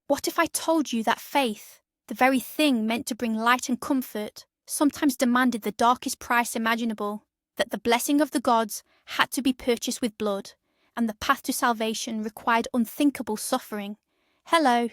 What if I told you that faith, the very thing meant to bring light and comfort, sometimes demanded the darkest price imaginable, that the blessing of the gods had to be purchased with blood, and the path to salvation required unthinkable suffering? Hello.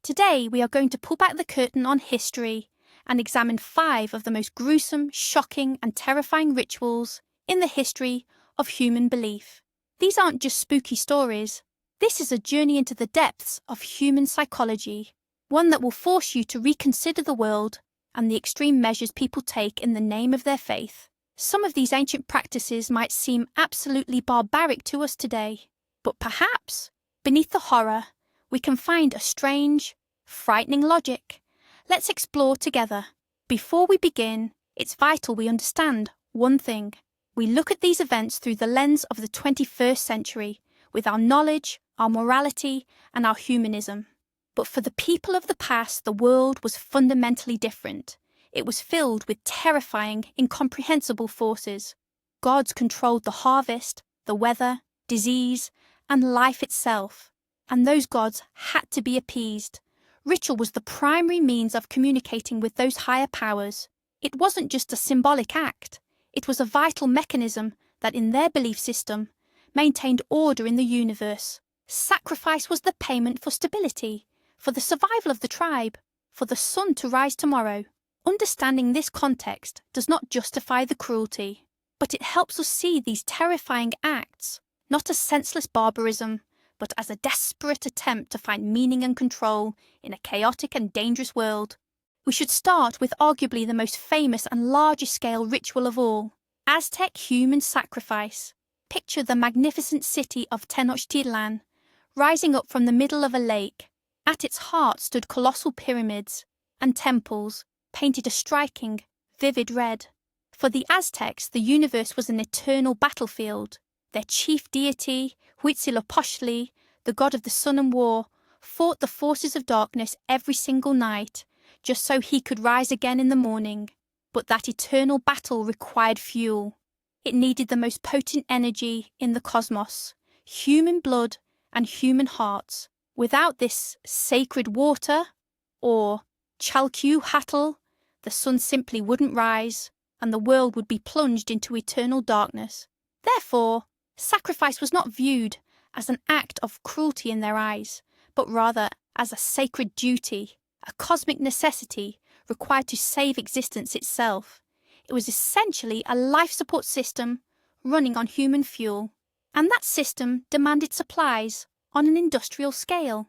Today we are going to pull back the curtain on history and examine 5 of the most gruesome, shocking and terrifying rituals in the history of human belief. These aren't just spooky stories. This is a journey into the depths of human psychology, one that will force you to reconsider the world and the extreme measures people take in the name of their faith. Some of these ancient practices might seem absolutely barbaric to us today, but perhaps, beneath the horror, we can find a strange, frightening logic. Let's explore together. Before we begin, it's vital we understand one thing. We look at these events through the lens of the 21st century, with our knowledge, our morality, and our humanism. But for the people of the past, the world was fundamentally different. It was filled with terrifying, incomprehensible forces. Gods controlled the harvest, the weather, disease, and life itself. And those gods had to be appeased. Ritual was the primary means of communicating with those higher powers. It wasn't just a symbolic act. It was a vital mechanism that, in their belief system, maintained order in the universe. Sacrifice was the payment for stability, for the survival of the tribe, for the sun to rise tomorrow. Understanding this context does not justify the cruelty, but it helps us see these terrifying acts not as senseless barbarism, but as a desperate attempt to find meaning and control in a chaotic and dangerous world. We should start with arguably the most famous and largest-scale ritual of all, Aztec human sacrifice. Picture the magnificent city of Tenochtitlan, rising up from the middle of a lake. At its heart stood colossal pyramids and temples, painted a striking, vivid red. For the Aztecs, the universe was an eternal battlefield. Their chief deity, Huitzilopochtli, the god of the sun and war, fought the forces of darkness every single night, just so he could rise again in the morning. But that eternal battle required fuel. It needed the most potent energy in the cosmos, human blood and human hearts. Without this sacred water, or Chalcuhatl, the sun simply wouldn't rise, and the world would be plunged into eternal darkness. Therefore, sacrifice was not viewed as an act of cruelty in their eyes, but rather as a sacred duty, a cosmic necessity required to save existence itself. It was essentially a life support system running on human fuel, and that system demanded supplies on an industrial scale.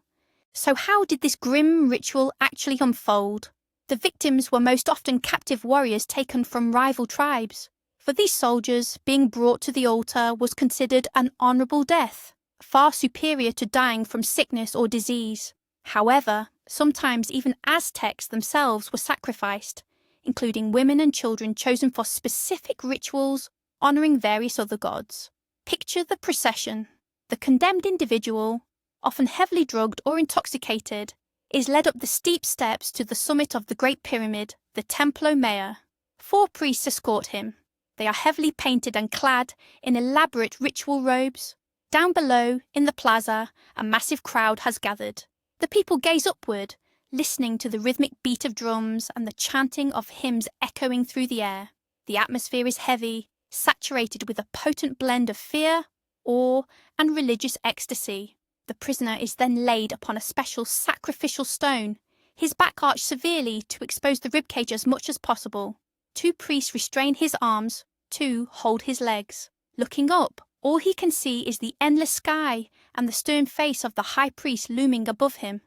So how did this grim ritual actually unfold? The victims were most often captive warriors taken from rival tribes. For these soldiers, being brought to the altar was considered an honourable death, far superior to dying from sickness or disease. However, sometimes even Aztecs themselves were sacrificed, including women and children chosen for specific rituals honouring various other gods. Picture the procession. The condemned individual, often heavily drugged or intoxicated, is led up the steep steps to the summit of the Great Pyramid, the Templo Mayor. 4 priests escort him. They are heavily painted and clad in elaborate ritual robes. Down below, in the plaza, a massive crowd has gathered. The people gaze upward, listening to the rhythmic beat of drums and the chanting of hymns echoing through the air. The atmosphere is heavy, saturated with a potent blend of fear, awe, and religious ecstasy. The prisoner is then laid upon a special sacrificial stone, his back arched severely to expose the ribcage as much as possible. 2 priests restrain his arms, 2 hold his legs. Looking up, all he can see is the endless sky and the stern face of the high priest looming above him.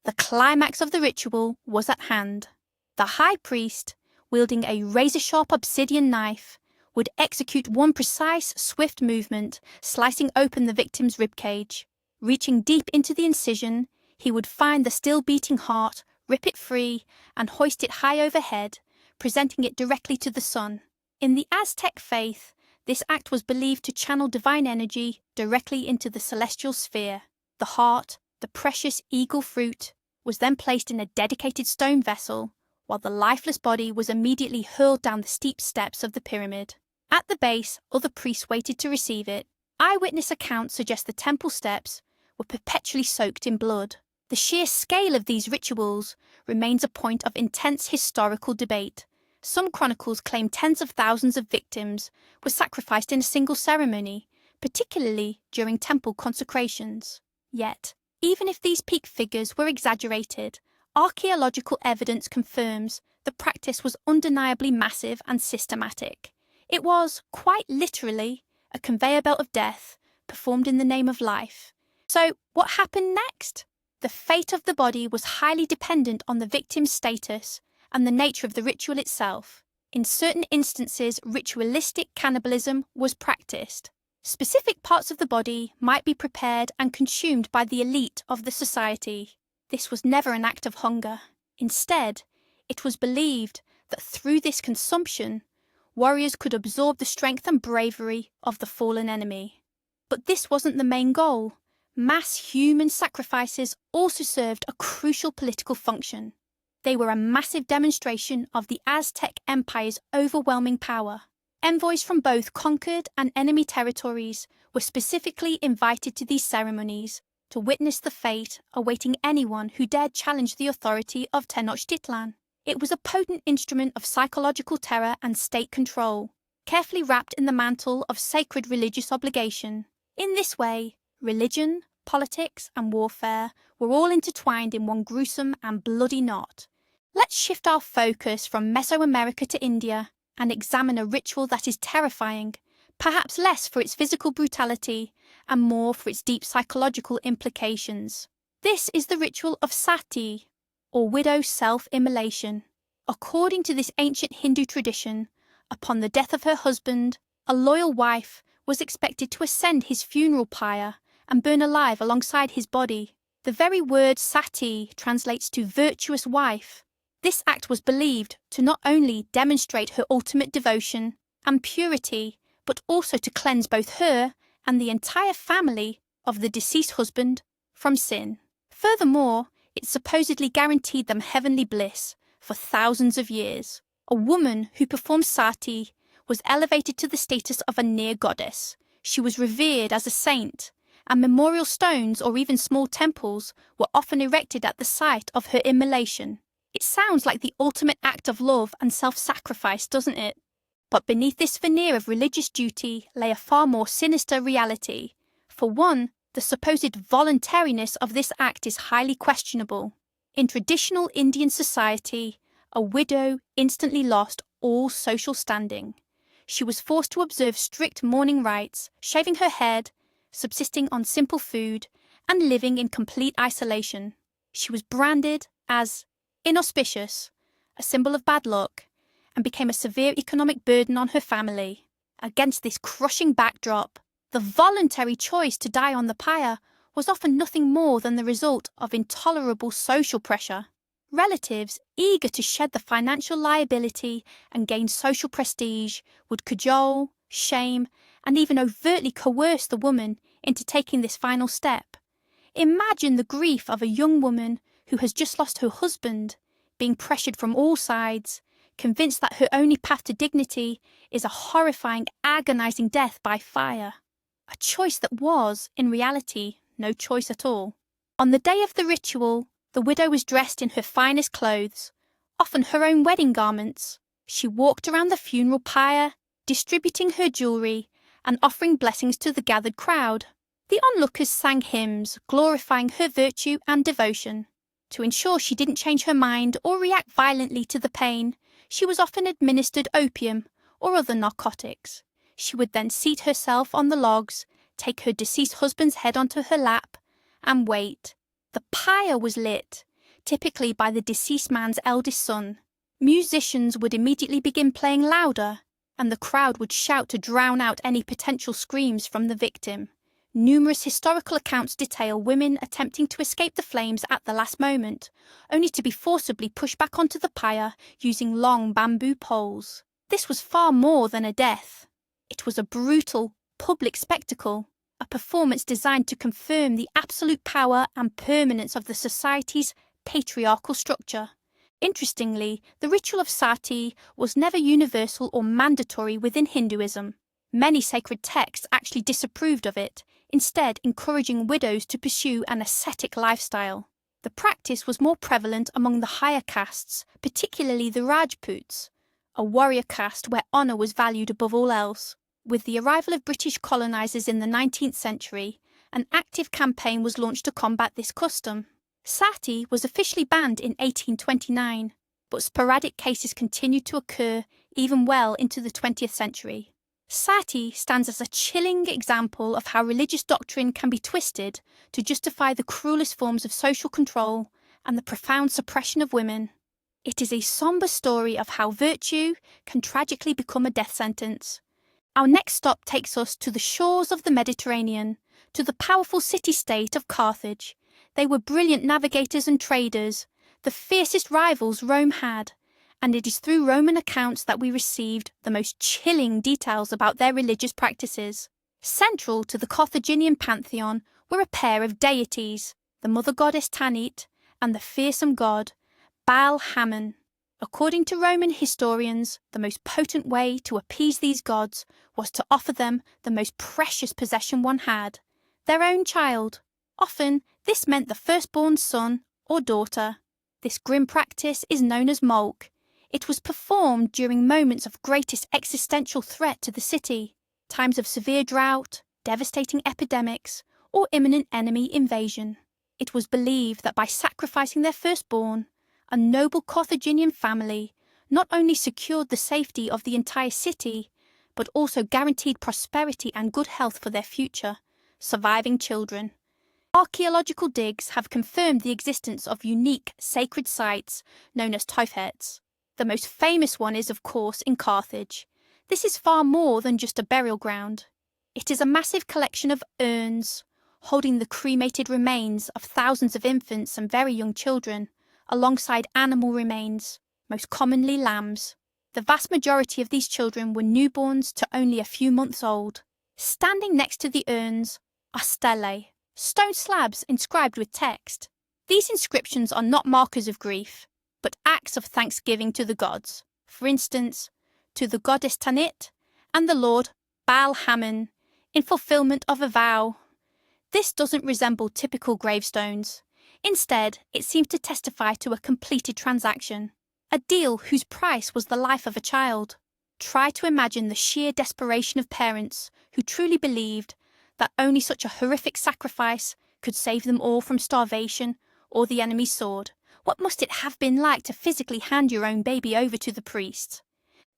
The climax of the ritual was at hand. The high priest, wielding a razor-sharp obsidian knife, would execute one precise, swift movement, slicing open the victim's ribcage. Reaching deep into the incision, he would find the still-beating heart, rip it free, and hoist it high overhead, presenting it directly to the sun. In the Aztec faith, this act was believed to channel divine energy directly into the celestial sphere. The heart, the precious eagle fruit, was then placed in a dedicated stone vessel, while the lifeless body was immediately hurled down the steep steps of the pyramid. At the base, other priests waited to receive it. Eyewitness accounts suggest the temple steps were perpetually soaked in blood. The sheer scale of these rituals remains a point of intense historical debate. Some chronicles claim tens of thousands of victims were sacrificed in a single ceremony, particularly during temple consecrations. Yet, even if these peak figures were exaggerated, archaeological evidence confirms the practice was undeniably massive and systematic. It was, quite literally, a conveyor belt of death performed in the name of life. So, what happened next? The fate of the body was highly dependent on the victim's status and the nature of the ritual itself. In certain instances, ritualistic cannibalism was practiced. Specific parts of the body might be prepared and consumed by the elite of the society. This was never an act of hunger. Instead, it was believed that through this consumption, warriors could absorb the strength and bravery of the fallen enemy. But this wasn't the main goal. Mass human sacrifices also served a crucial political function. They were a massive demonstration of the Aztec Empire's overwhelming power. Envoys from both conquered and enemy territories were specifically invited to these ceremonies to witness the fate awaiting anyone who dared challenge the authority of Tenochtitlan. It was a potent instrument of psychological terror and state control, carefully wrapped in the mantle of sacred religious obligation. In this way, religion, politics, and warfare were all intertwined in one gruesome and bloody knot. Let's shift our focus from Mesoamerica to India and examine a ritual that is terrifying, perhaps less for its physical brutality and more for its deep psychological implications. This is the ritual of Sati, or widow self-immolation. According to this ancient Hindu tradition, upon the death of her husband, a loyal wife was expected to ascend his funeral pyre and burn alive alongside his body. The very word Sati translates to virtuous wife. This act was believed to not only demonstrate her ultimate devotion and purity, but also to cleanse both her and the entire family of the deceased husband from sin. Furthermore, it supposedly guaranteed them heavenly bliss for thousands of years. A woman who performed Sati was elevated to the status of a near goddess. She was revered as a saint, and memorial stones or even small temples were often erected at the site of her immolation. It sounds like the ultimate act of love and self-sacrifice, doesn't it? But beneath this veneer of religious duty lay a far more sinister reality. For one, the supposed voluntariness of this act is highly questionable. In traditional Indian society, a widow instantly lost all social standing. She was forced to observe strict mourning rites, shaving her head, subsisting on simple food, and living in complete isolation. She was branded as inauspicious, a symbol of bad luck, and became a severe economic burden on her family. Against this crushing backdrop, the voluntary choice to die on the pyre was often nothing more than the result of intolerable social pressure. Relatives, eager to shed the financial liability and gain social prestige, would cajole, shame, and even overtly coerce the woman into taking this final step. Imagine the grief of a young woman who has just lost her husband, being pressured from all sides, convinced that her only path to dignity is a horrifying, agonizing death by fire. A choice that was, in reality, no choice at all. On the day of the ritual, the widow was dressed in her finest clothes, often her own wedding garments. She walked around the funeral pyre, distributing her jewellery and offering blessings to the gathered crowd. The onlookers sang hymns glorifying her virtue and devotion. To ensure she didn't change her mind or react violently to the pain, she was often administered opium or other narcotics. She would then seat herself on the logs, take her deceased husband's head onto her lap, and wait. The pyre was lit, typically by the deceased man's eldest son. Musicians would immediately begin playing louder, and the crowd would shout to drown out any potential screams from the victim. Numerous historical accounts detail women attempting to escape the flames at the last moment, only to be forcibly pushed back onto the pyre using long bamboo poles. This was far more than a death. It was a brutal, public spectacle, a performance designed to confirm the absolute power and permanence of the society's patriarchal structure. Interestingly, the ritual of Sati was never universal or mandatory within Hinduism. Many sacred texts actually disapproved of it, instead encouraging widows to pursue an ascetic lifestyle. The practice was more prevalent among the higher castes, particularly the Rajputs, a warrior caste where honour was valued above all else. With the arrival of British colonisers in the 19th century, an active campaign was launched to combat this custom. Sati was officially banned in 1829, but sporadic cases continued to occur even well into the 20th century. Sati stands as a chilling example of how religious doctrine can be twisted to justify the cruelest forms of social control and the profound suppression of women. It is a sombre story of how virtue can tragically become a death sentence. Our next stop takes us to the shores of the Mediterranean, to the powerful city-state of Carthage. They were brilliant navigators and traders, the fiercest rivals Rome had, and it is through Roman accounts that we received the most chilling details about their religious practices. Central to the Carthaginian pantheon were a pair of deities, the mother goddess Tanit and the fearsome god Baal-Hamon. According to Roman historians, the most potent way to appease these gods was to offer them the most precious possession one had, their own child. Often, this meant the firstborn son or daughter. This grim practice is known as mulk. It was performed during moments of greatest existential threat to the city, times of severe drought, devastating epidemics, or imminent enemy invasion. It was believed that by sacrificing their firstborn, a noble Carthaginian family not only secured the safety of the entire city, but also guaranteed prosperity and good health for their future, surviving children. Archaeological digs have confirmed the existence of unique sacred sites known as tofets. The most famous one is, of course, in Carthage. This is far more than just a burial ground. It is a massive collection of urns, holding the cremated remains of thousands of infants and very young children, alongside animal remains, most commonly lambs. The vast majority of these children were newborns to only a few months old. Standing next to the urns are stelae, stone slabs inscribed with text. These inscriptions are not markers of grief, but acts of thanksgiving to the gods. For instance, to the goddess Tanit and the lord Baal-Hamon, in fulfillment of a vow. This doesn't resemble typical gravestones. Instead, it seems to testify to a completed transaction, a deal whose price was the life of a child. Try to imagine the sheer desperation of parents who truly believed that only such a horrific sacrifice could save them all from starvation or the enemy's sword. What must it have been like to physically hand your own baby over to the priest?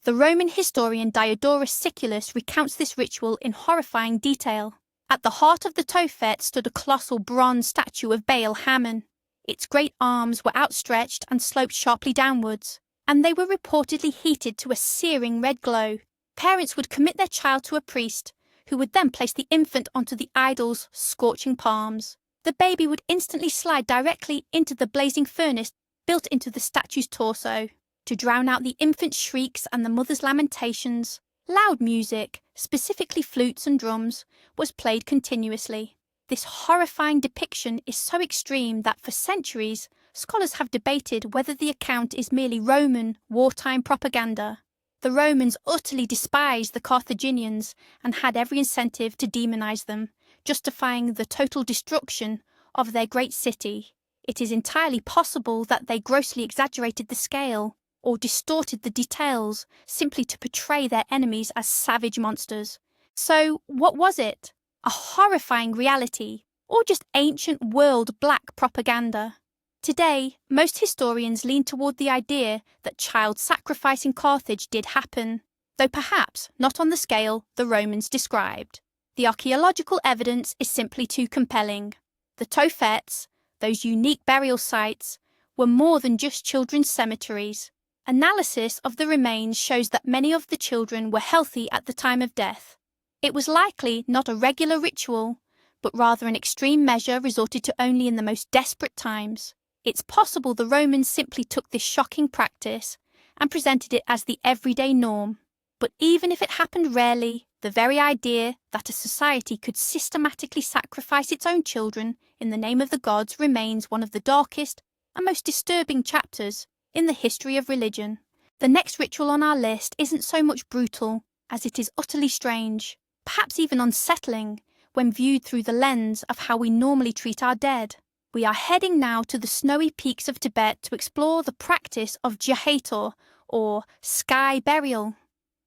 The Roman historian Diodorus Siculus recounts this ritual in horrifying detail. At the heart of the tofet stood a colossal bronze statue of Baal-Hamon. Its great arms were outstretched and sloped sharply downwards, and they were reportedly heated to a searing red glow. Parents would commit their child to a priest, who would then place the infant onto the idol's scorching palms. The baby would instantly slide directly into the blazing furnace built into the statue's torso. To drown out the infant's shrieks and the mother's lamentations, loud music, specifically flutes and drums, was played continuously. This horrifying depiction is so extreme that for centuries, scholars have debated whether the account is merely Roman wartime propaganda. The Romans utterly despised the Carthaginians and had every incentive to demonize them, justifying the total destruction of their great city. It is entirely possible that they grossly exaggerated the scale or distorted the details simply to portray their enemies as savage monsters. So, what was it? A horrifying reality, or just ancient world black propaganda? Today, most historians lean toward the idea that child sacrifice in Carthage did happen, though perhaps not on the scale the Romans described. The archaeological evidence is simply too compelling. The tofets, those unique burial sites, were more than just children's cemeteries. Analysis of the remains shows that many of the children were healthy at the time of death. It was likely not a regular ritual, but rather an extreme measure resorted to only in the most desperate times. It's possible the Romans simply took this shocking practice and presented it as the everyday norm. But even if it happened rarely, the very idea that a society could systematically sacrifice its own children in the name of the gods remains one of the darkest and most disturbing chapters in the history of religion. The next ritual on our list isn't so much brutal as it is utterly strange, perhaps even unsettling, when viewed through the lens of how we normally treat our dead. We are heading now to the snowy peaks of Tibet to explore the practice of Jahator, or sky burial.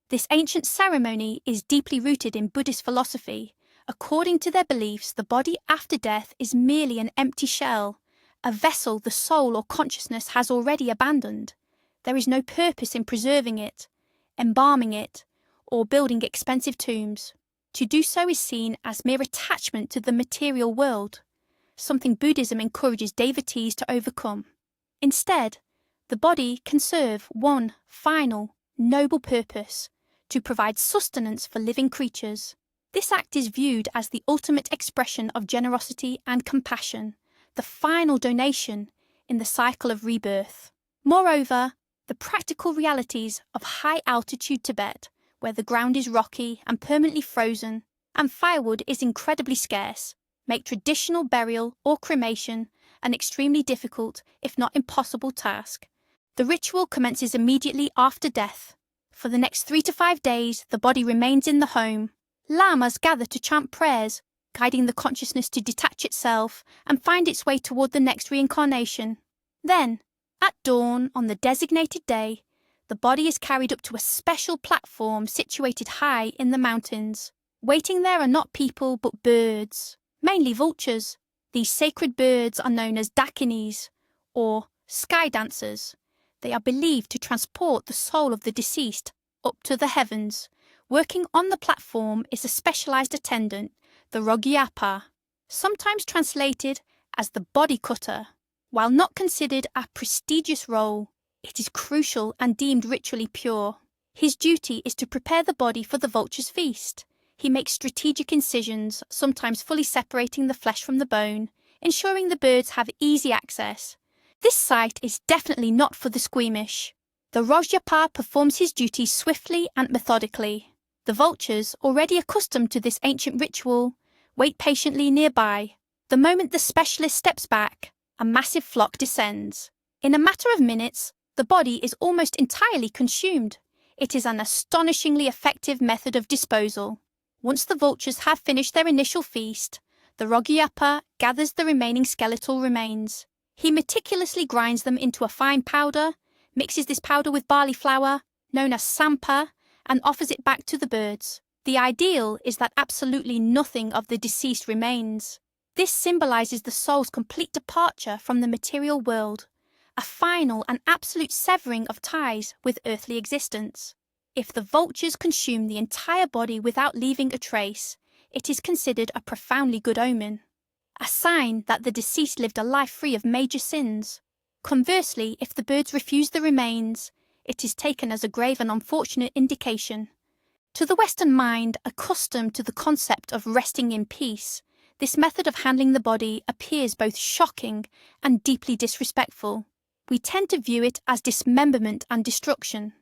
This ancient ceremony is deeply rooted in Buddhist philosophy. According to their beliefs, the body after death is merely an empty shell, a vessel the soul or consciousness has already abandoned. There is no purpose in preserving it, embalming it, or building expensive tombs. To do so is seen as mere attachment to the material world, something Buddhism encourages devotees to overcome. Instead, the body can serve one final, noble purpose: to provide sustenance for living creatures. This act is viewed as the ultimate expression of generosity and compassion, the final donation in the cycle of rebirth. Moreover, the practical realities of high-altitude Tibet, where the ground is rocky and permanently frozen, and firewood is incredibly scarce, make traditional burial or cremation an extremely difficult, if not impossible, task. The ritual commences immediately after death. For the next 3 to 5 days, the body remains in the home. Lamas gather to chant prayers, guiding the consciousness to detach itself and find its way toward the next reincarnation. Then, at dawn on the designated day, the body is carried up to a special platform situated high in the mountains. Waiting there are not people but birds, mainly vultures. These sacred birds are known as dakinis, or sky dancers. They are believed to transport the soul of the deceased up to the heavens. Working on the platform is a specialized attendant, the Rogyapa, sometimes translated as the body cutter. While not considered a prestigious role, it is crucial and deemed ritually pure. His duty is to prepare the body for the vulture's feast. He makes strategic incisions, sometimes fully separating the flesh from the bone, ensuring the birds have easy access. This site is definitely not for the squeamish. The Rogyapa performs his duties swiftly and methodically. The vultures, already accustomed to this ancient ritual, wait patiently nearby. The moment the specialist steps back, a massive flock descends. In a matter of minutes, the body is almost entirely consumed. It is an astonishingly effective method of disposal. Once the vultures have finished their initial feast, the Rogyapa gathers the remaining skeletal remains. He meticulously grinds them into a fine powder, mixes this powder with barley flour, known as sampa, and offers it back to the birds. The ideal is that absolutely nothing of the deceased remains. This symbolizes the soul's complete departure from the material world, a final and absolute severing of ties with earthly existence. If the vultures consume the entire body without leaving a trace, it is considered a profoundly good omen, a sign that the deceased lived a life free of major sins. Conversely, if the birds refuse the remains, it is taken as a grave and unfortunate indication. To the Western mind, accustomed to the concept of resting in peace, this method of handling the body appears both shocking and deeply disrespectful. We tend to view it as dismemberment and destruction.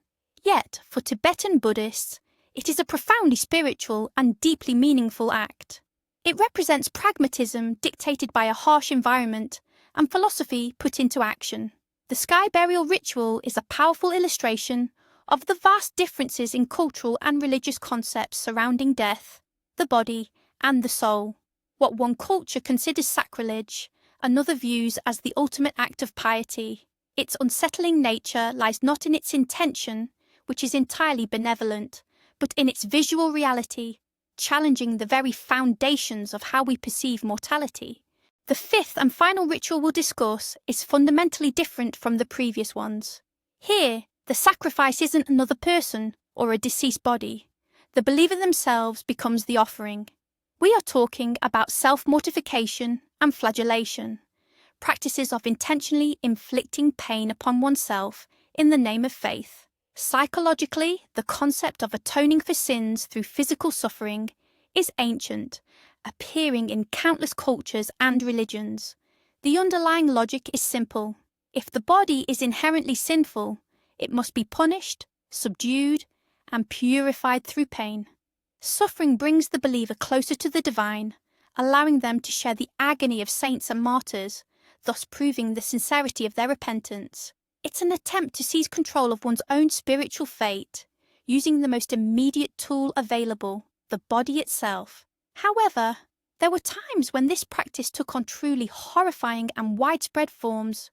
Yet, for Tibetan Buddhists, it is a profoundly spiritual and deeply meaningful act. It represents pragmatism dictated by a harsh environment and philosophy put into action. The sky burial ritual is a powerful illustration of the vast differences in cultural and religious concepts surrounding death, the body, and the soul. What one culture considers sacrilege, another views as the ultimate act of piety. Its unsettling nature lies not in its intention, which is entirely benevolent, but in its visual reality, challenging the very foundations of how we perceive mortality. The fifth and final ritual we'll discuss is fundamentally different from the previous ones. Here, the sacrifice isn't another person or a deceased body. The believer themselves becomes the offering. We are talking about self-mortification and flagellation, practices of intentionally inflicting pain upon oneself in the name of faith. Psychologically, the concept of atoning for sins through physical suffering is ancient, appearing in countless cultures and religions. The underlying logic is simple. If the body is inherently sinful, it must be punished, subdued, and purified through pain. Suffering brings the believer closer to the divine, allowing them to share the agony of saints and martyrs, thus proving the sincerity of their repentance. It's an attempt to seize control of one's own spiritual fate, using the most immediate tool available, the body itself. However, There were times when this practice took on truly horrifying and widespread forms.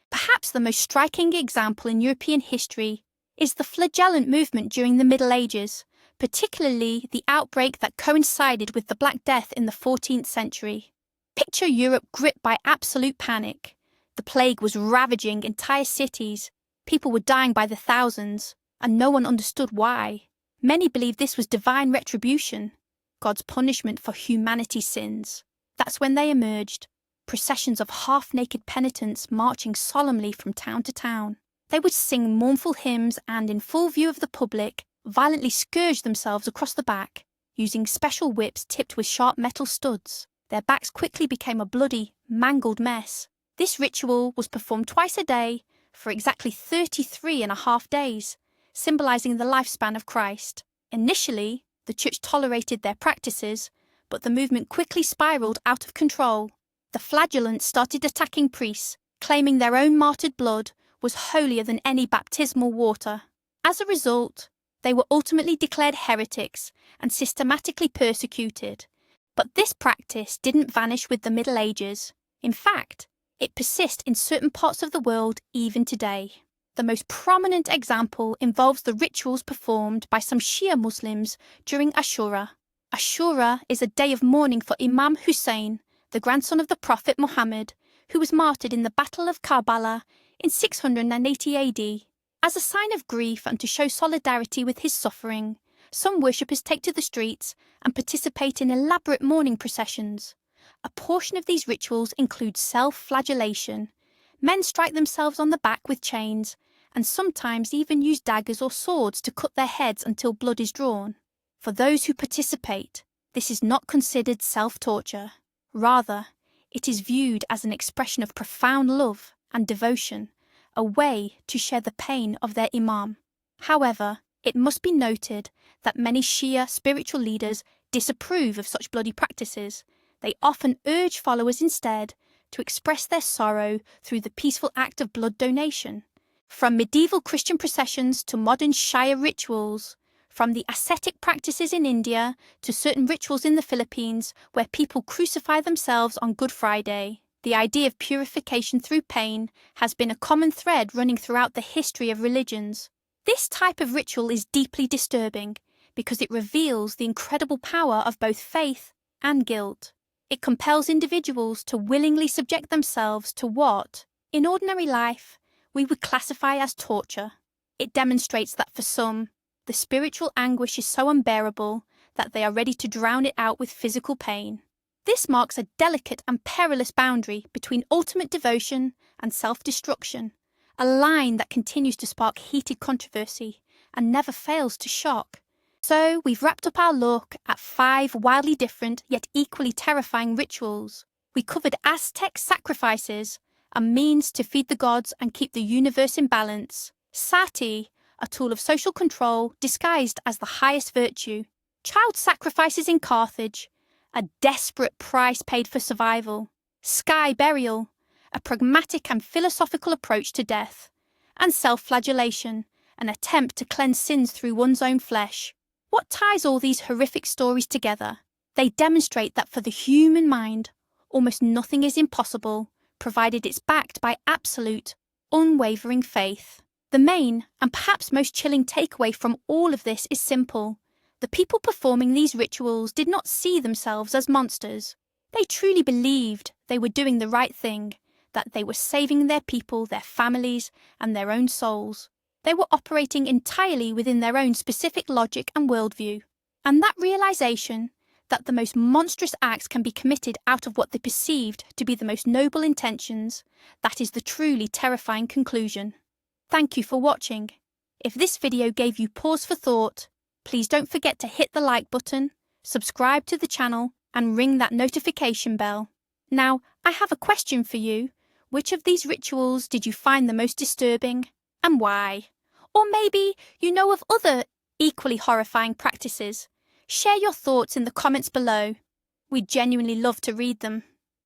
Perhaps the most striking example in European history is the flagellant movement during the Middle Ages, particularly the outbreak that coincided with the Black Death in the 14th century. Picture Europe gripped by absolute panic. The plague was ravaging entire cities, people were dying by the thousands, and no one understood why. Many believed this was divine retribution, God's punishment for humanity's sins. That's when they emerged, processions of half-naked penitents marching solemnly from town to town. They would sing mournful hymns and, in full view of the public, violently scourge themselves across the back, using special whips tipped with sharp metal studs. Their backs quickly became a bloody, mangled mess. This ritual was performed twice a day for exactly 33.5 days, symbolizing the lifespan of Christ. Initially, the church tolerated their practices, but the movement quickly spiraled out of control. The flagellants started attacking priests, claiming their own martyred blood was holier than any baptismal water. As a result, they were ultimately declared heretics and systematically persecuted. But this practice didn't vanish with the Middle Ages. In fact, it persists in certain parts of the world even today. The most prominent example involves the rituals performed by some Shia Muslims during Ashura. Ashura is a day of mourning for Imam Hussein, the grandson of the Prophet Muhammad, who was martyred in the Battle of Karbala in 680 AD. As a sign of grief and to show solidarity with his suffering, some worshippers take to the streets and participate in elaborate mourning processions. A portion of these rituals includes self-flagellation. Men strike themselves on the back with chains, and sometimes even use daggers or swords to cut their heads until blood is drawn. For those who participate, this is not considered self-torture. Rather, it is viewed as an expression of profound love and devotion, a way to share the pain of their imam. However, it must be noted that many Shia spiritual leaders disapprove of such bloody practices. They often urge followers instead to express their sorrow through the peaceful act of blood donation. From medieval Christian processions to modern Shia rituals, from the ascetic practices in India to certain rituals in the Philippines where people crucify themselves on Good Friday, the idea of purification through pain has been a common thread running throughout the history of religions. This type of ritual is deeply disturbing because it reveals the incredible power of both faith and guilt. It compels individuals to willingly subject themselves to what, in ordinary life, we would classify as torture. It demonstrates that for some, the spiritual anguish is so unbearable that they are ready to drown it out with physical pain. This marks a delicate and perilous boundary between ultimate devotion and self-destruction, a line that continues to spark heated controversy and never fails to shock. So we've wrapped up our look at 5 wildly different yet equally terrifying rituals. We covered Aztec sacrifices, a means to feed the gods and keep the universe in balance. Sati, a tool of social control disguised as the highest virtue. Child sacrifices in Carthage, a desperate price paid for survival. Sky burial, a pragmatic and philosophical approach to death. And self-flagellation, an attempt to cleanse sins through one's own flesh. What ties all these horrific stories together? They demonstrate that for the human mind, almost nothing is impossible, provided it's backed by absolute, unwavering faith. The main, and perhaps most chilling takeaway from all of this is simple. The people performing these rituals did not see themselves as monsters. They truly believed they were doing the right thing, that they were saving their people, their families, and their own souls. They were operating entirely within their own specific logic and worldview. And that realization, that the most monstrous acts can be committed out of what they perceived to be the most noble intentions, that is the truly terrifying conclusion. Thank you for watching. If this video gave you pause for thought, please don't forget to hit the like button, subscribe to the channel, and ring that notification bell. Now, I have a question for you. Which of these rituals did you find the most disturbing, and why? Or maybe you know of other equally horrifying practices. Share your thoughts in the comments below. We'd genuinely love to read them.